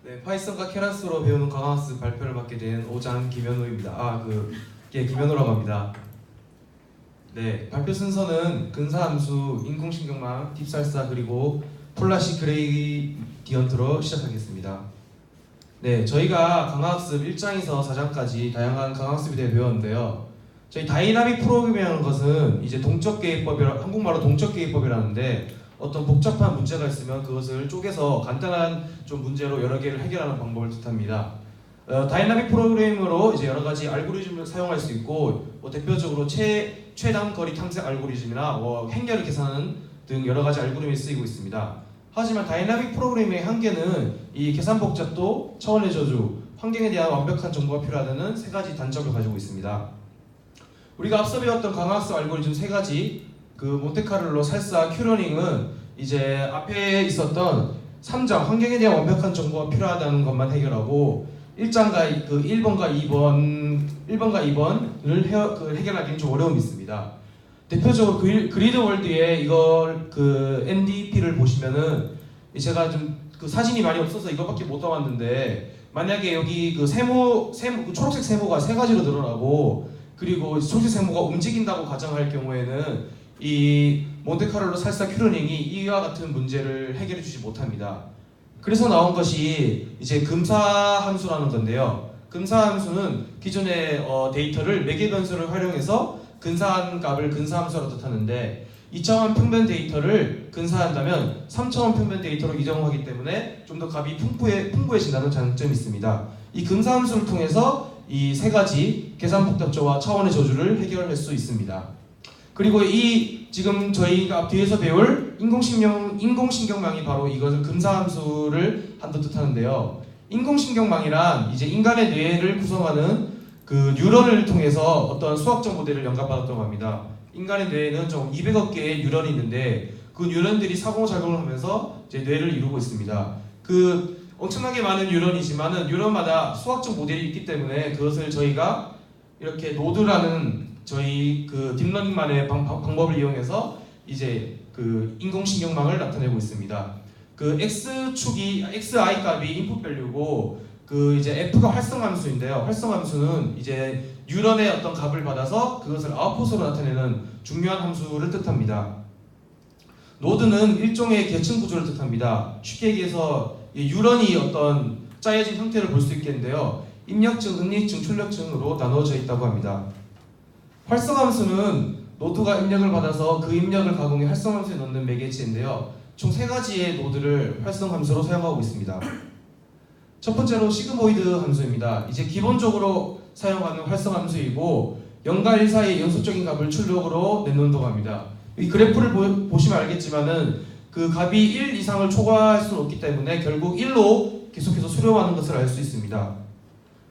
네, 파이썬과 케라스로 배우는 강화학습 발표를 맡게 된 오장 김현우입니다. 김현우라고 합니다. 네, 발표 순서는 근사함수, 인공신경망, 딥살사 그리고 폴라시 그레이디언트로 시작하겠습니다. 네, 저희가 강화학습 1장에서 4장까지 다양한 강화학습에 대해 배웠는데요. 저희 다이나믹 프로그래밍이라는 것은 이제 한국말로 동적개입법이라는데 어떤 복잡한 문제가 있으면 그것을 쪼개서 간단한 좀 문제로 여러 개를 해결하는 방법을 뜻합니다. 다이나믹 프로그래밍으로 이제 여러 가지 알고리즘을 사용할 수 있고 대표적으로 최단거리 탐색 알고리즘이나 행렬을 계산하는 등 여러 가지 알고리즘이 쓰이고 있습니다. 하지만 다이나믹 프로그래밍의 한계는 이 계산 복잡도, 차원의 저주, 환경에 대한 완벽한 정보가 필요하다는 세 가지 단점을 가지고 있습니다. 우리가 앞서 배웠던 강화학습 알고리즘 세 가지, 몬테카를로, 살사, 큐러닝은 이제 앞에 있었던 3장 환경에 대한 완벽한 정보가 필요하다는 것만 해결하고 1장과 1번과 2번을 해결하기는 좀 어려움이 있습니다. 대표적으로 그리드 월드에 이걸 NDP를 보시면은 제가 좀 사진이 많이 없어서 이거밖에 못 담았는데 만약에 여기 초록색 세모가 세 가지로 늘어나고 그리고 초록색 세모가 움직인다고 가정할 경우에는 이 몬테카를로 살사 큐러닝이 이와 같은 문제를 해결해 주지 못합니다. 그래서 나온 것이 이제 금사함수라는 건데요. 금사함수는 기존의 데이터를 매개 변수를 활용해서 근사한 값을 근사함수로 뜻하는데 2차원 평변 데이터를 근사한다면 3차원 평변 데이터로 이동하기 때문에 좀 더 값이 풍부해진다는 장점이 있습니다. 이 근사함수를 통해서 이 세 가지 계산 복잡도와 차원의 저주를 해결할 수 있습니다. 그리고 지금 저희가 뒤에서 배울 인공신경망이 바로 이것을 근사함수를 한뜻 뜻하는데요. 인공신경망이란 이제 인간의 뇌를 구성하는 뉴런을 통해서 어떤 수학적 모델을 영감받았다고 합니다. 인간의 뇌에는 좀 200억 개의 뉴런이 있는데 그 뉴런들이 상호작용을 하면서 이제 뇌를 이루고 있습니다. 엄청나게 많은 뉴런이지만은 뉴런마다 수학적 모델이 있기 때문에 그것을 저희가 이렇게 노드라는 저희 딥러닝만의 방법을 이용해서 이제 인공신경망을 나타내고 있습니다. xi 값이 인풋 밸류고 이제 f가 활성함수인데요. 활성함수는 이제 뉴런의 어떤 값을 받아서 그것을 아웃풋으로 나타내는 중요한 함수를 뜻합니다. 노드는 일종의 계층 구조를 뜻합니다. 쉽게 얘기해서 뉴런이 어떤 짜여진 형태를 볼 수 있겠는데요. 입력층, 응립층, 출력층으로 나누어져 있다고 합니다. 활성함수는 노드가 입력을 받아서 그 입력을 가공해 활성함수에 넣는 매개체인데요. 총 세 가지의 노드를 활성함수로 사용하고 있습니다. 첫 번째로 시그모이드 함수입니다. 이제 기본적으로 사용하는 활성함수이고 0과 1 사이의 연속적인 값을 출력으로 내놓는다고 합니다. 이 그래프를 보시면 알겠지만은 그 값이 1 이상을 초과할 수는 없기 때문에 결국 1로 계속해서 수렴하는 것을 알 수 있습니다.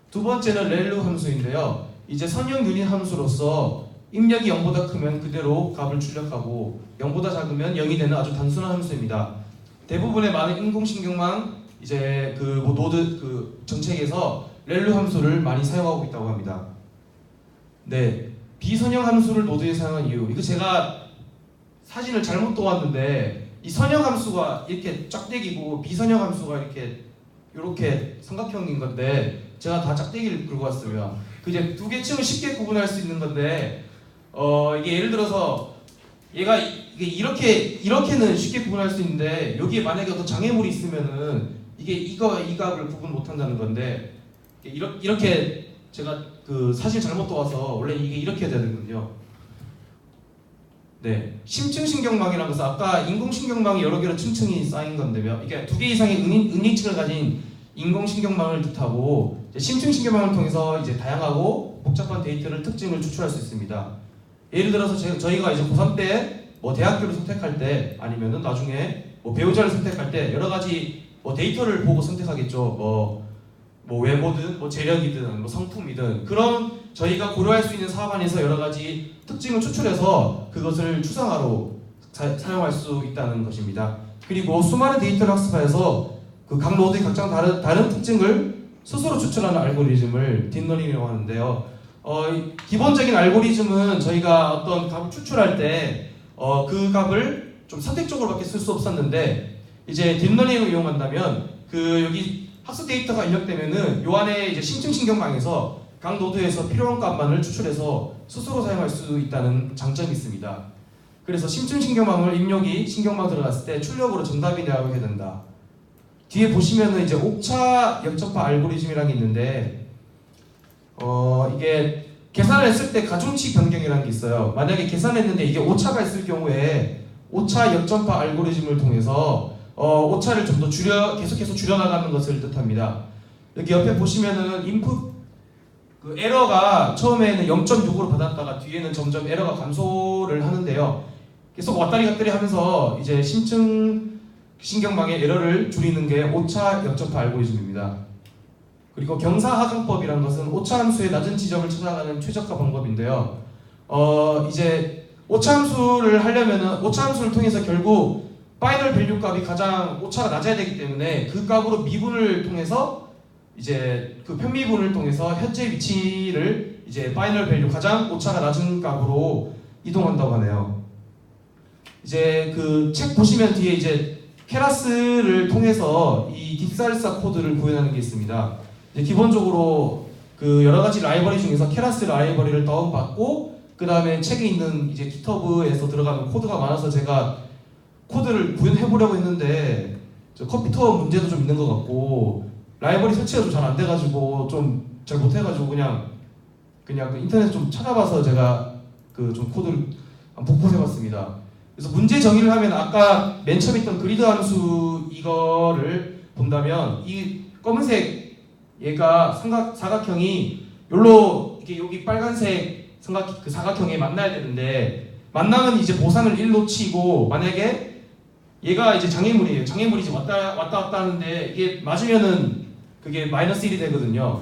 두 번째는 렐루 함수인데요. 이제 선형 유닛 함수로서 입력이 0보다 크면 그대로 값을 출력하고 0보다 작으면 0이 되는 아주 단순한 함수입니다. 대부분의 많은 인공신경망 이제 노드 정책에서 렐루 함수를 많이 사용하고 있다고 합니다. 네, 비선형 함수를 노드에 사용한 이유. 이거 제가 사진을 잘못 떠왔는데 이 선형 함수가 이렇게 짝대기고 비선형 함수가 이렇게 삼각형인 건데 제가 다 짝대기를 긁고 왔어요. 이제 두 계층을 쉽게 구분할 수 있는 건데 이게 예를 들어서 얘가 이렇게는 쉽게 구분할 수 있는데 여기에 만약에 어떤 장애물이 있으면은 이 값을 구분 못한다는 건데 이렇게 제가 사실 잘못 떠와서 원래 이게 이렇게 해야 되거든요. 네, 심층신경망이라는 것은 아까 인공신경망이 여러 개로 층층이 쌓인 건데요. 이게 두 개 이상의 응립층을 가진 인공신경망을 뜻하고 심층신경망을 통해서 이제 다양하고 복잡한 데이터를 특징을 추출할 수 있습니다. 예를 들어서 저희가 이제 고3 때 대학교를 선택할 때 아니면은 나중에 배우자를 선택할 때 여러 가지 데이터를 보고 선택하겠죠. 외모든 재력이든 성품이든 그런 저희가 고려할 수 있는 사업 안에서 여러 가지 특징을 추출해서 그것을 추상화로 사용할 수 있다는 것입니다. 그리고 수많은 데이터를 학습해서 각 노드의 각종 다른 특징을 스스로 추출하는 알고리즘을 딥러닝이라고 하는데요. 기본적인 알고리즘은 저희가 어떤 값을 추출할 때 그 값을 좀 선택적으로밖에 쓸 수 없었는데 이제 딥러닝을 이용한다면 여기 학습 데이터가 입력되면은 요 안에 이제 심층 신경망에서 각 노드에서 필요한 값만을 추출해서 스스로 사용할 수 있다는 장점이 있습니다. 그래서 심층 신경망을 입력이 신경망 들어갔을 때 출력으로 정답이 나오게 된다. 뒤에 보시면은 이제 옥차 역접화 알고리즘이라는 게 있는데 이게 계산을 했을 때 가중치 변경이라는 게 있어요. 만약에 계산했는데 이게 오차가 있을 경우에 오차 역전파 알고리즘을 통해서 오차를 좀 더 계속해서 줄여나가는 것을 뜻합니다. 여기 옆에 보시면은 인풋 그 에러가 처음에는 0.6으로 받았다가 뒤에는 점점 에러가 감소를 하는데요. 계속 왔다리 갔다리 하면서 이제 심층 신경망의 에러를 줄이는 게 오차 역전파 알고리즘입니다. 그리고 경사하강법이라는 것은 오차 함수의 낮은 지점을 찾아가는 최적화 방법인데요. 이제 오차 함수를 하려면은 오차 함수를 통해서 결국 파이널 밸류 값이 가장 오차가 낮아야 되기 때문에 그 값으로 미분을 통해서 이제 그 편미분을 통해서 현재 위치를 이제 파이널 밸류 가장 오차가 낮은 값으로 이동한다고 하네요. 이제 그 책 보시면 뒤에 이제 케라스를 통해서 이 딥살사 코드를 구현하는 게 있습니다. 기본적으로 그 여러 가지 라이브러리 중에서 케라스 라이브러리를 다운받고 그 다음에 책에 있는 이제 깃허브에서 들어가는 코드가 많아서 제가 코드를 구현해 보려고 했는데 컴퓨터 문제도 좀 있는 것 같고 라이브러리 설치가 좀 잘 안 돼가지고 좀 잘 못해가지고 그냥 그 인터넷 좀 찾아봐서 제가 그 좀 코드를 복붙해봤습니다. 그래서 문제 정의를 하면 아까 맨 처음에 있던 그리드 함수 이거를 본다면 이 검은색 얘가 사각형이 요로 이게 여기 빨간색 그 사각형에 만나야 되는데 만나면 이제 보상을 1로 치고 만약에 얘가 이제 장애물이에요. 장애물이 이제 왔다 갔다 하는데 이게 맞으면은 그게 마이너스 1이 되거든요.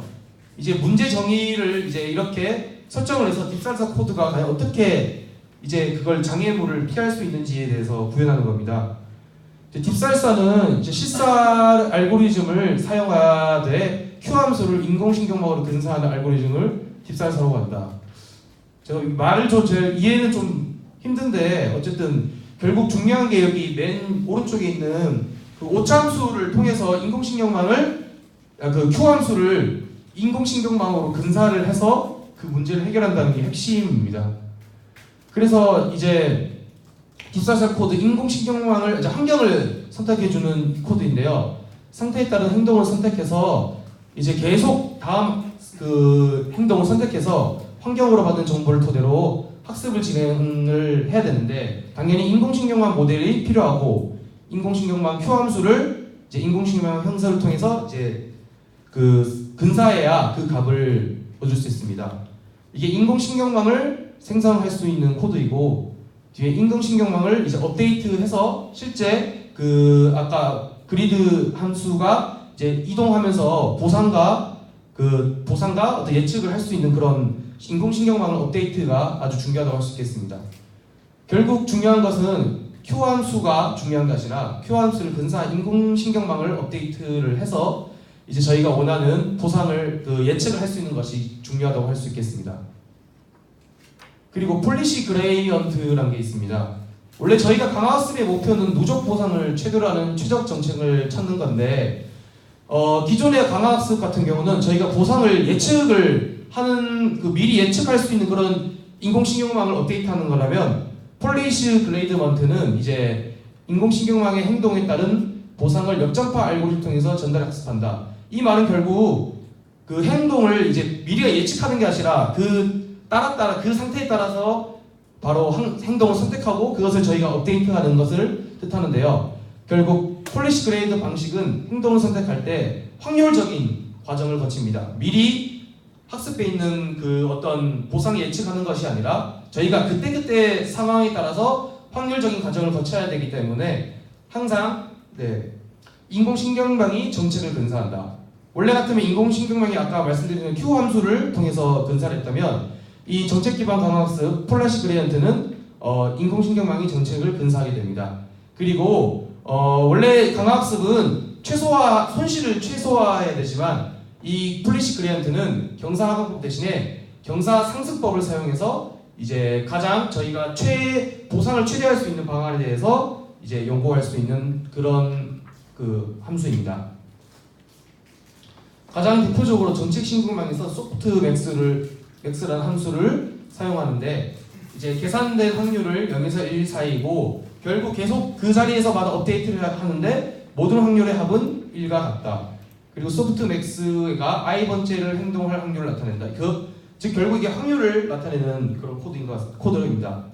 이제 문제 정의를 이제 이렇게 설정을 해서 딥살사 코드가 과연 어떻게 이제 그걸 장애물을 피할 수 있는지에 대해서 구현하는 겁니다. 딥살사는 이제 실사 알고리즘을 사용하되 Q 함수를 인공신경망으로 근사하는 알고리즘을 딥살사라고 한다. 제가 말을 제 이해는 좀 힘든데 어쨌든 결국 중요한 게 여기 맨 오른쪽에 있는 그 오차 함수를 통해서 인공신경망을 그 Q 함수를 인공신경망으로 근사를 해서 그 문제를 해결한다는 게 핵심입니다. 그래서 이제 딥살사 코드 인공신경망을 이제 환경을 선택해주는 코드인데요. 상태에 따른 행동을 선택해서 이제 계속 다음 그 행동을 선택해서 환경으로 받은 정보를 토대로 학습을 진행을 해야 되는데 당연히 인공신경망 모델이 필요하고 인공신경망 Q 함수를 이제 인공신경망 형사를 통해서 이제 그 근사해야 그 값을 얻을 수 있습니다. 이게 인공신경망을 생성할 수 있는 코드이고 뒤에 인공신경망을 이제 업데이트해서 실제 그 아까 그리드 함수가 이제 이동하면서 보상과 어떤 예측을 할 수 있는 그런 인공신경망 업데이트가 아주 중요하다고 할 수 있겠습니다. 결국 중요한 것은 Q 함수가 중요한 게 아니라 Q 함수를 근사한 인공신경망을 업데이트를 해서 이제 저희가 원하는 보상을 예측을 할 수 있는 것이 중요하다고 할 수 있겠습니다. 그리고 폴리시 그레이언트라는 게 있습니다. 원래 저희가 강화학습의 목표는 누적 보상을 최대로 하는 최적 정책을 찾는 건데 기존의 강화학습 같은 경우는 저희가 보상을 예측을 하는 미리 예측할 수 있는 그런 인공신경망을 업데이트하는 거라면 폴리시 그레이드먼트는 이제 인공신경망의 행동에 따른 보상을 역전파 알고리즘 통해서 전달 학습한다. 이 말은 결국 그 행동을 이제 미리가 예측하는 게 아니라 그 상태에 따라서 바로 행동을 선택하고 그것을 저희가 업데이트하는 것을 뜻하는데요. 결국 폴리시 그레이드 방식은 행동을 선택할 때 확률적인 과정을 거칩니다. 미리 학습에 있는 그 어떤 보상을 예측하는 것이 아니라 저희가 그때 상황에 따라서 확률적인 과정을 거쳐야 되기 때문에 항상 인공신경망이 정책을 근사한다. 원래 같으면 인공신경망이 아까 말씀드린 Q 함수를 통해서 근사를 했다면 이 정책 기반 강화학습 폴리시 그레이언트는 인공신경망이 정책을 근사하게 됩니다. 그리고 원래 강화학습은 손실을 최소화해야 되지만 이 폴리시 그레이언트는 경사하강법 대신에 경사상승법을 사용해서 이제 가장 저희가 보상을 최대화할 수 있는 방안에 대해서 이제 연구할 수 있는 그런 그 함수입니다. 가장 대표적으로 정책 신공망에서 맥스라는 함수를 사용하는데 이제 계산된 확률을 0에서 1 사이고 결국 계속 그 자리에서마다 업데이트를 하는데 모든 확률의 합은 1과 같다. 그리고 소프트맥스가 i번째를 행동할 확률을 나타낸다. 즉 결국 이게 확률을 나타내는 그런 코드입니다.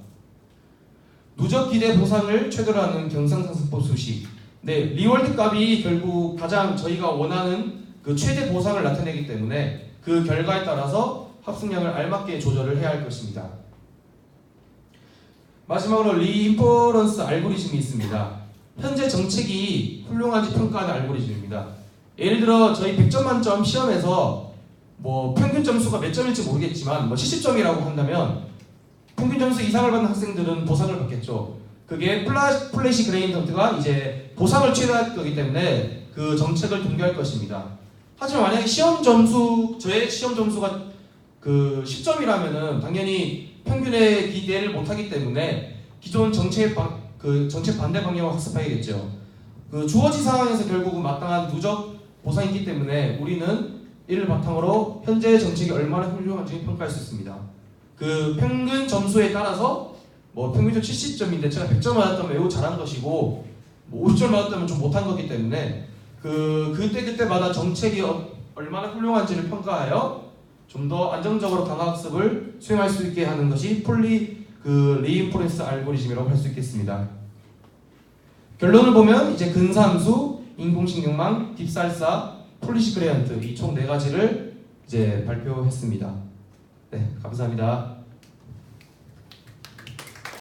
누적 기대 보상을 최대로 하는 경상상승법 수식. 네, 리월드 값이 결국 가장 저희가 원하는 그 최대 보상을 나타내기 때문에 그 결과에 따라서 합승량을 알맞게 조절을 해야 할 것입니다. 마지막으로 리인퍼런스 알고리즘이 있습니다. 현재 정책이 훌륭한지 평가하는 알고리즘입니다. 예를 들어 저희 100점 만점 시험에서 뭐 평균 점수가 몇 점일지 모르겠지만 뭐 70점이라고 한다면 평균 점수 이상을 받는 학생들은 보상을 받겠죠. 그게 플래시 그레이던트가 이제 보상을 최대화할 거기 때문에 그 정책을 동결할 것입니다. 하지만 만약에 저의 시험 점수가 그 10점이라면은 당연히 평균에 기대를 못하기 때문에 기존 정책 반대 방향을 학습해야겠죠. 그 주어진 상황에서 결국은 마땅한 누적 보상이 있기 때문에 우리는 이를 바탕으로 현재 정책이 얼마나 훌륭한지 평가할 수 있습니다. 그 평균 점수에 따라서 뭐 평균점 70점인데 제가 100점 맞았다면 매우 잘한 것이고 뭐 50점 맞았다면 좀 못한 거기 때문에 그때마다 정책이 얼마나 훌륭한지를 평가하여 좀 더 안정적으로 강화학습을 수행할 수 있게 하는 것이 리인포런스 알고리즘이라고 할 수 있겠습니다. 결론을 보면 이제 근사함수, 인공신경망, 딥살사, 폴리시 그레이던트 이 총 4가지를 이제 발표했습니다. 네, 감사합니다.